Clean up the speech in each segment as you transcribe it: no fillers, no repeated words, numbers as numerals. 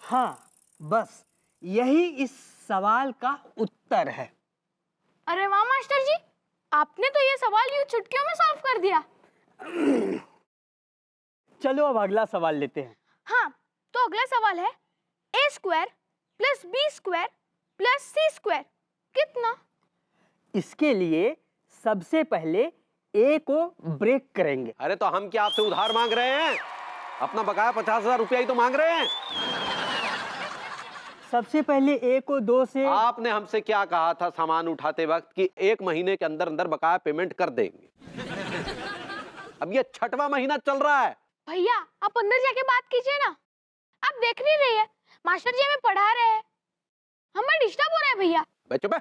हाँ, बस यही इस सवाल का उत्तर है। अरे वाह मास्टर जी, आपने तो ये सवाल यूं चुटकियों में सॉल्व कर दिया। चलो अब अगला सवाल लेते हैं। हाँ, तो अगला सवाल है a² + b² + c² कितना? इसके लिए सबसे पहले ए को ब्रेक करेंगे। अरे तो हम क्या आपसे उधार मांग रहे हैं? अपना बकाया 50,000 रुपया ही तो मांग रहे हैं। सबसे पहले ए को 2 से। आपने हमसे क्या कहा था सामान उठाते वक्त कि 1 महीने के अंदर अंदर बकाया पेमेंट कर देंगे। अब ये 6वां महीना चल रहा है। भैया आप अंदर जाके बात कीजिए ना, आप देख नहीं रही है मास्टर जी हमें पढ़ा रहे हैं, हमें डिस्टर्ब हो रहा है भैया। चुप है।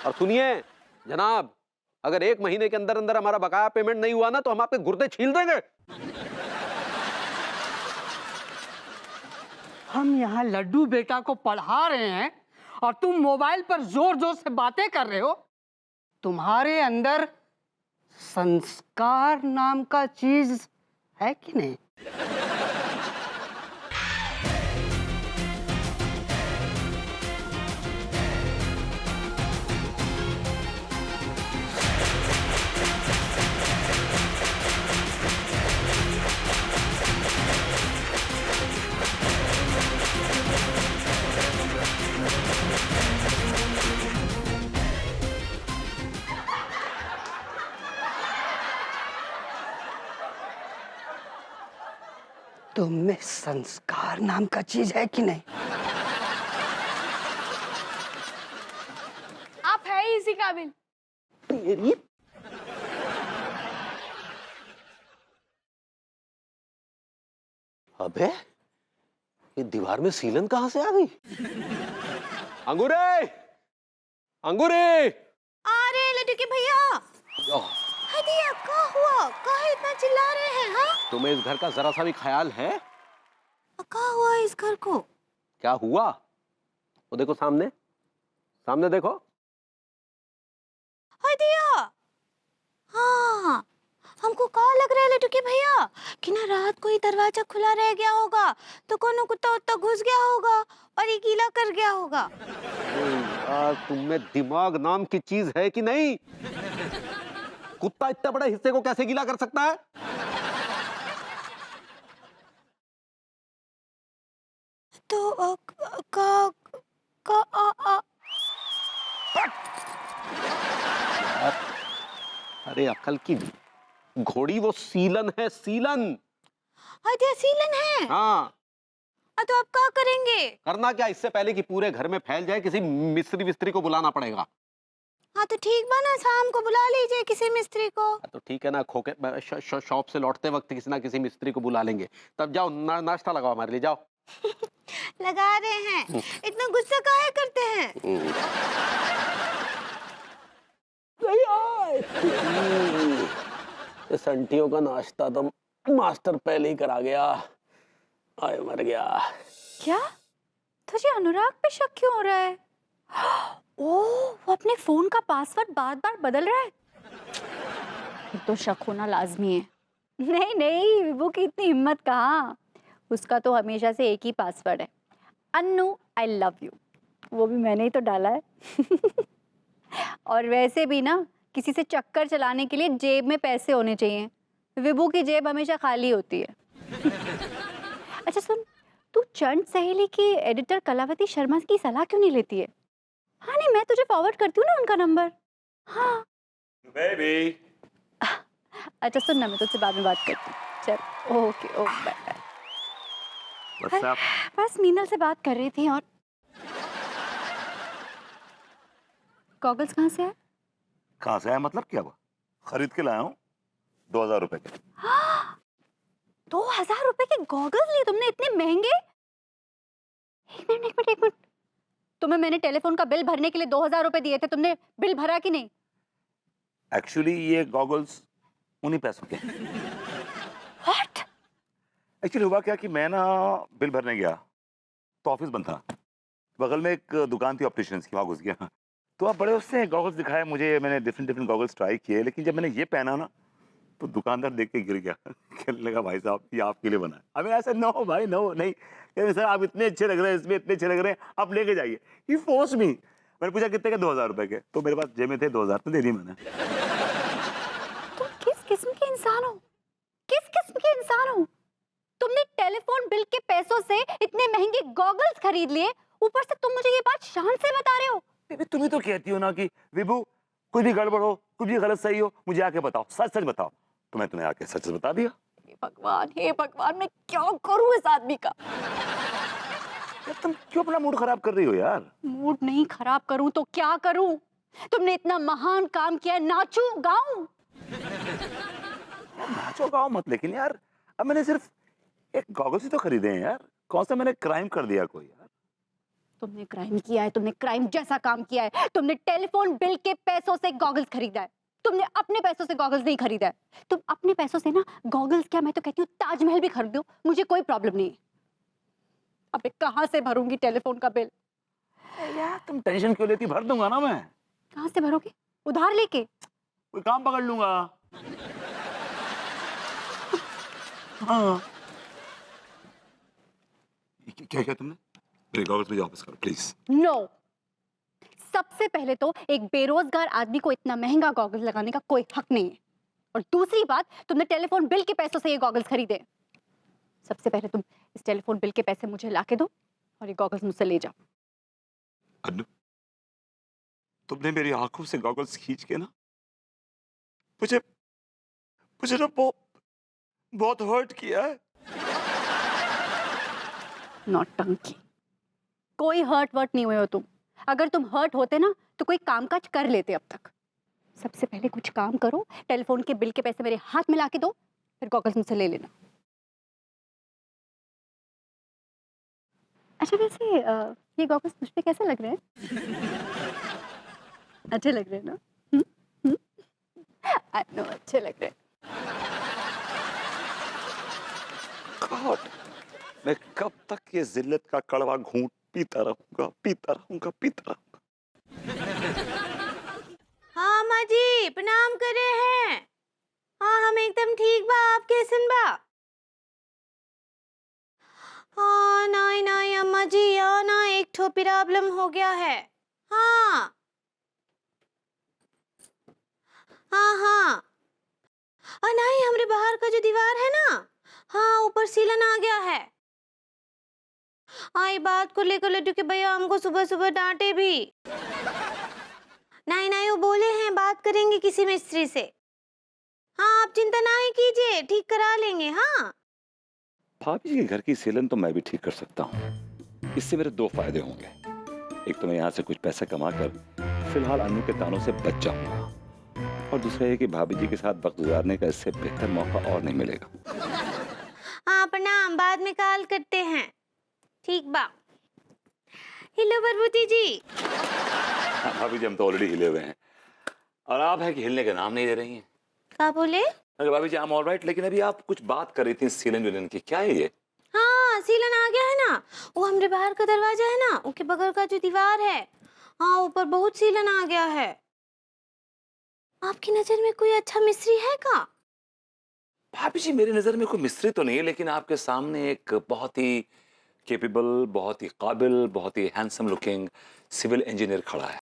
और सुनिए जनाब, अगर 1 महीने के अंदर अंदर हमारा बकाया पेमेंट नहीं हुआ ना तो हम आपके गुर्दे छील देंगे। हम यहाँ लड्डू बेटा को पढ़ा रहे हैं और तुम मोबाइल पर जोर जोर से बातें कर रहे हो। तुम्हारे अंदर संस्कार नाम का चीज है कि नहीं? तुम में संस्कार नाम का चीज है कि नहीं? आप है ही इसी काबिल। तेरी अबे ये दीवार में सीलन कहां से आ गई? अंगूरे, अंगूरे। अरे लड्डू के भैया, हदिया क्या हुआ? काहे इतना चिल्ला रहे हैं? हाँ, तुम्हें इस घर का जरा सा भी ख्याल है? क्या हुआ इस घर को? क्या हुआ? वो देखो सामने, सामने देखो। हदिया, हाँ, हमको क्या लग रहा है लड्डू के भैया कि ना रात को ही दरवाजा खुला रह गया होगा तो कोनो कुत्ता उत्ता घुस गया होगा और ये गीला कर गया होगा। तुम्हें दिमाग नाम की चीज है कि नहीं? कुत्ता इतने बड़े हिस्से को कैसे गीला कर सकता है? तो का का अरे अकल की घोड़ी, वो सीलन है, सीलन। हदिया सीलन है? हाँ। तो आप क्या करेंगे? करना क्या, इससे पहले कि पूरे घर में फैल जाए किसी मिस्त्री विस्त्री को बुलाना पड़ेगा। हाँ तो ठीक बना, शाम को बुला लीजिए किसी मिस्त्री को। तो ठीक है ना, खोके शॉप से लौटते वक्त किसी ना किसी मिस्त्री को बुला लेंगे। तब जाओ नाश्ता लगाओ हमारे लिए, जाओ। लगा रहे हैं, इतना गुस्सा काहे करते हैं? संटियों का नाश्ता तो मास्टर पहले ही करा गया। आए मर गया। क्या तुझे अनुराग पे शक क्यों हो रहा है? ओह, वो अपने फोन का पासवर्ड बार बार बदल रहा है। फिर तो शक होना लाजमी है। नहीं नहीं, विभू की इतनी हिम्मत कहाँ, उसका तो हमेशा से एक ही पासवर्ड है, अन्नू आई लव यू। वो भी मैंने ही तो डाला है। और वैसे भी ना, किसी से चक्कर चलाने के लिए जेब में पैसे होने चाहिए। विभू की जेब हमेशा खाली होती है। अच्छा सुन, तू चंद सहेली की एडिटर कलावती शर्मा की सलाह क्यों नहीं लेती है? हाँ नहीं, मैं तुझे फॉरवर्ड करती हूँ ना उनका नंबर। हाँ बेबी। अच्छा सुन ना, मैं तुझसे बाद में बात करती हूँ। चल ओके ओके बाय। बस मीनल से बात कर रही थी। और गॉगल्स कहाँ से आए? कहाँ से आया मतलब क्या हुआ? खरीद के लाया हूँ 2000 रुपए के। 2000 रुपए के गॉगल्स लिए तुमने, इतने महंगे? एक मिनट, तुम्हें मैंने टेलीफोन का बिल भरने के लिए 2000 रुपए दिए थे, तुमने बिल भरा कि नहीं? एक्चुअली ये गॉगल्स उन्हीं पैसों के। What? एक्चुअली हुआ क्या कि मैं ना बिल भरने गया तो ऑफिस बंद था, बगल में एक दुकान थी ऑप्टिशियंस की, वहाँ घुस गया। तो आप बड़े उससे गॉगल्स दिखाए मुझे, मैंने डिफरेंट गॉगल्स ट्राई किए, लेकिन जब मैंने ये पहना ना तो दुकानदार देख के गिर गया। कहने लगा भाई साहब ये आपके लिए बना है। अबे ऐसे नो भाई नो नहीं, कहते सर आप इतने अच्छे लग रहे हैं, इसमें इतने अच्छे लग रहे हैं, आप लेके जाइए। ही फोर्स मी। मैंने पूछा कितने के? 2000 रुपए के। तो मेरे पास जेब में थे 2000, तो दे दी मैंने। तुम किस किस्म के इंसान हो? किस किस्म के इंसान हो? तुमने टेलीफोन बिल के पैसों से इतने महंगे गॉगल्स खरीद लिए, ऊपर से तुम मुझे ये बात शान से बता रहे हो। बेबी तुम ही तो कहती हो ना कि विभू कुछ भी गड़बड़ हो, कुछ भी गलत सही हो, मुझे आके बताओ, सच सच बताओ। तो मैं तुम्हें आके सच सच बता दिया। हे भगवान, मैं क्या करूं इस आदमी का? यार तुम क्यों अपना मूड खराब कर रही हो यार? मूड नहीं खराब करूं तो क्या करूं? तुमने इतना महान काम किया, नाचूं गाऊं? नाचो गाओ मत, लेकिन यार अब मैंने सिर्फ एक गॉगल्स ही तो खरीदे हैं यार। कौन सा मैंने क्राइम कर दिया कोई यार? तुमने क्राइम किया है, तुमने क्राइम जैसा काम किया है। तुमने टेलीफोन बिल के पैसों से गॉगल्स खरीदा है। तुमने अपने पैसों से गॉगल्स नहीं खरीदा है। तुम अपने पैसों से ना गॉगल्स क्या, मैं तो कहती हूँ ताजमहल भी खरीदो, मुझे कोई प्रॉब्लम नहीं। अबे कहाँ से भरूंगी टेलीफोन का बिल? यार तुम टेंशन क्यों लेती? भर दूंगा ना मैं। कहाँ से भरोगे? उधार लेके? कोई काम पकड़ लूंगा। हाँ। क्या क्या तुमने? मेरे गॉगल्स मुझे वापस करो प्लीज। नो। सबसे पहले तो एक बेरोजगार आदमी को इतना महंगा गॉगल्स लगाने का कोई हक नहीं है, और दूसरी बात, तुमने टेलीफोन बिल के पैसों से ये गॉगल्स खरीदे। सबसे पहले तुम इस टेलीफोन बिल के पैसे मुझे लाके दो और ये गॉगल्स मुझसे ले जाओ। अनु, तुमने मेरी आंखों से गॉगल्स खींच के ना मुझे ना बहुत हर्ट किया है। नौटंकी। कोई हर्ट वर्ट नहीं हुए हो तुम। अगर तुम हर्ट होते ना तो कोई कामकाज कर लेते अब तक। सबसे पहले कुछ काम करो, टेलीफोन के बिल के पैसे मेरे हाथ में लाके दो, फिर गॉगल्स मुझसे ले लेना। अच्छा वैसे ये गॉगल्स मुझ पे कैसे लग रहे हैं? अच्छे लग रहे हैं ना? I know, अच्छे लग रहे हैं। गॉड, मैं कब तक ये जिल्लत का कड़वा घूंट पीता रहूंगा। हाँ माँ जी प्रणाम करे हैं। हाँ हम एकदम ठीक बा, आप कैसन बा? हाँ नहीं अम्मा जी, यहाँ ना एक ठो प्रॉब्लम हो गया है। हाँ नहीं, हमरे बाहर का जो दीवार है ना, हाँ ऊपर सीलन आ गया है। हाँ ये बात को लेकर लड्डू के भैया हमको सुबह सुबह डांटे भी। नहीं वो बोले हैं बात करेंगे किसी मिस्त्री से। हाँ आप चिंता नहीं कीजिए, ठीक करा लेंगे। हाँ भाभी जी के घर की सीलन तो मैं भी ठीक कर सकता हूँ। इससे मेरे दो फायदे होंगे। एक तो मैं यहाँ से कुछ पैसा कमा कर फिलहाल अन्नू के तानों से बच जाऊंगा, और दूसरा ये कि भाभी जी के साथ वक्त गुजारने का इससे बेहतर मौका और नहीं मिलेगा। हाँ प्रणाम, बाद में कॉल करते हैं। ठीक बा। हेलो बरबूती जी। हाँ, भाभी जी हम तो ऑलरेडी हिले हुए हैं, और आप है कि हिलने का नाम नहीं ले रही हैं। क्या बोले? अरे भाभी जी आई एम ऑलराइट, लेकिन अभी आप कुछ बात कर रही थी सीलन विलन की, क्या है ये? हाँ सीलन आ गया है ना, वो हमरे बाहर का दरवाजा है ना, उसके बगल का जो दीवार है, हाँ ऊपर बहुत सीलन आ गया है। आपकी नजर में कोई अच्छा मिस्त्री है का? भाभी जी मेरी नजर में कोई मिस्त्री तो नहीं है, लेकिन आपके सामने एक बहुत ही कैपेबल, बहुत ही काबिल, बहुत ही हैंडसम लुकिंग सिविल इंजीनियर खड़ा है,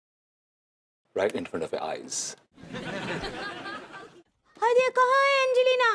right in front of your eyes. अरे कहाँ है एंजेलिना?